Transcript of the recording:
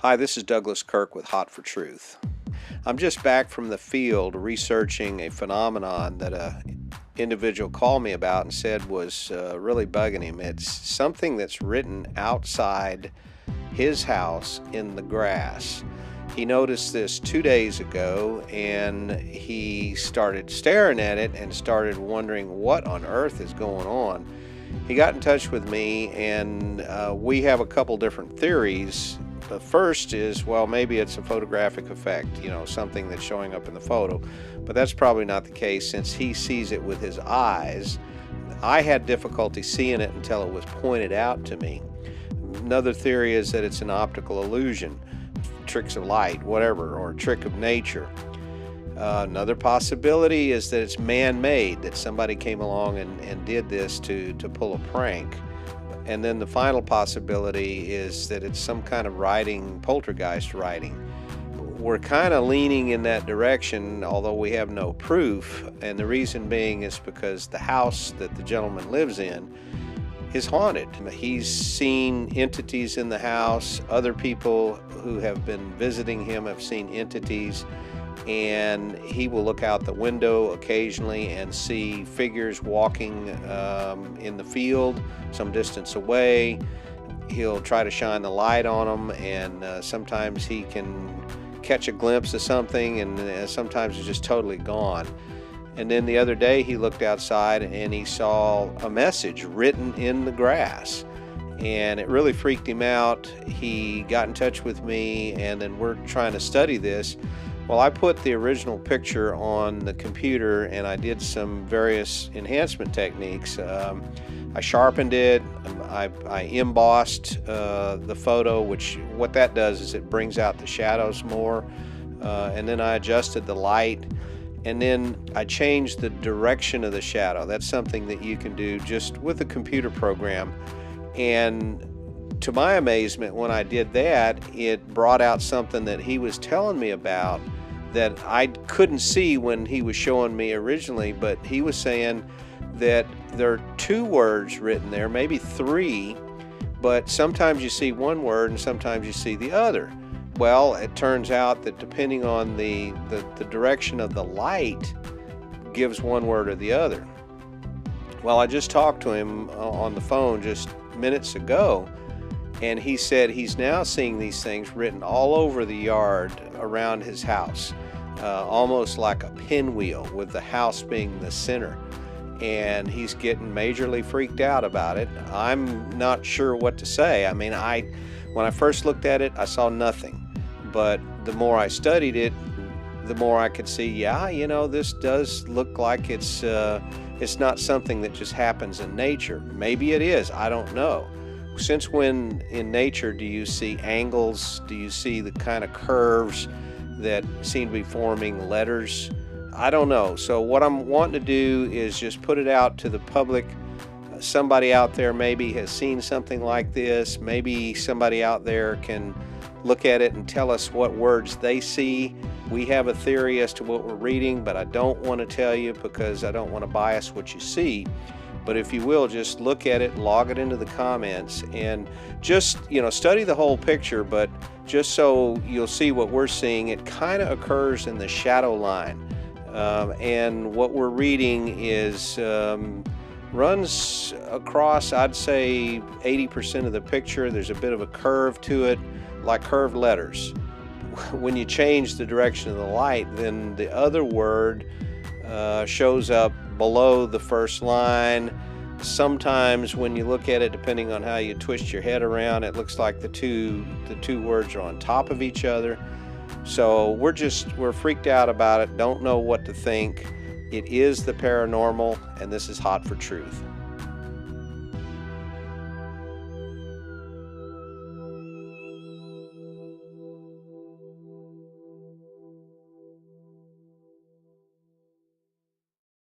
Hi, this is Douglas Kirk with Hotfortruth. I'm just back from the field researching a phenomenon that an individual called me about and said was really bugging him. It's something that's written outside his house in the grass. He noticed this 2 days ago and he started staring at it and started wondering what on earth is going on. He got in touch with me and we have a couple different theories. The first is, well, maybe it's a photographic effect, something that's showing up in the photo, but that's probably not the case since he sees it with his eyes. I had difficulty seeing it until it was pointed out to me. Another theory is that it's an optical illusion, tricks of light, whatever, or a trick of nature. Another possibility is that it's man-made, that somebody came along and did this to pull a prank. And then the final possibility is that it's some kind of writing, poltergeist writing. We're kind of leaning in that direction, although we have no proof. And the reason being is because the house that the gentleman lives in is haunted. He's seen entities in the house. Other people who have been visiting him have seen entities. And he will look out the window occasionally and see figures walking in the field some distance away. He'll try to shine the light on them, and sometimes he can catch a glimpse of something, and sometimes it's just totally gone. And then the other day he looked outside and he saw a message written in the grass, and it really freaked him out. He got in touch with me, and then we're trying to study this. Well, I put the original picture on the computer and I did some various enhancement techniques. I sharpened it, I embossed the photo, which what that does is it brings out the shadows more, and then I adjusted the light, and then I changed the direction of the shadow. That's something that you can do just with a computer program. And to my amazement, when I did that, it brought out something that he was telling me about that I couldn't see when he was showing me originally, but he was saying that there are 2 words written there, maybe 3, but sometimes you see one word and sometimes you see the other. Well, it turns out that depending on the direction of the light gives one word or the other. Well, I just talked to him on the phone just minutes ago, and he said he's now seeing these things written all over the yard around his house, almost like a pinwheel with the house being the center. And he's getting majorly freaked out about it. I'm not sure what to say. I mean, when I first looked at it, I saw nothing. But the more I studied it, the more I could see, this does look like it's not something that just happens in nature. Maybe it is, I don't know. Since when in nature do you see angles? Do you see the kind of curves that seem to be forming letters? I don't know. So what I'm wanting to do is just put it out to the public. Somebody out there maybe has seen something like this. Maybe somebody out there can look at it and tell us what words they see. We have a theory as to what we're reading, but I don't want to tell you because I don't want to bias what you see. But if you will, just look at it, log it into the comments, and just, study the whole picture, but just so you'll see what we're seeing, it kind of occurs in the shadow line. And what we're reading is runs across, I'd say, 80% of the picture. There's a bit of a curve to it, like curved letters. When you change the direction of the light, then the other word shows up below the first line. Sometimes when you look at it, depending on how you twist your head around, it looks like the two words are on top of each other. So we're freaked out about it, don't know what to think. It is the paranormal, and this is Hotfortruth.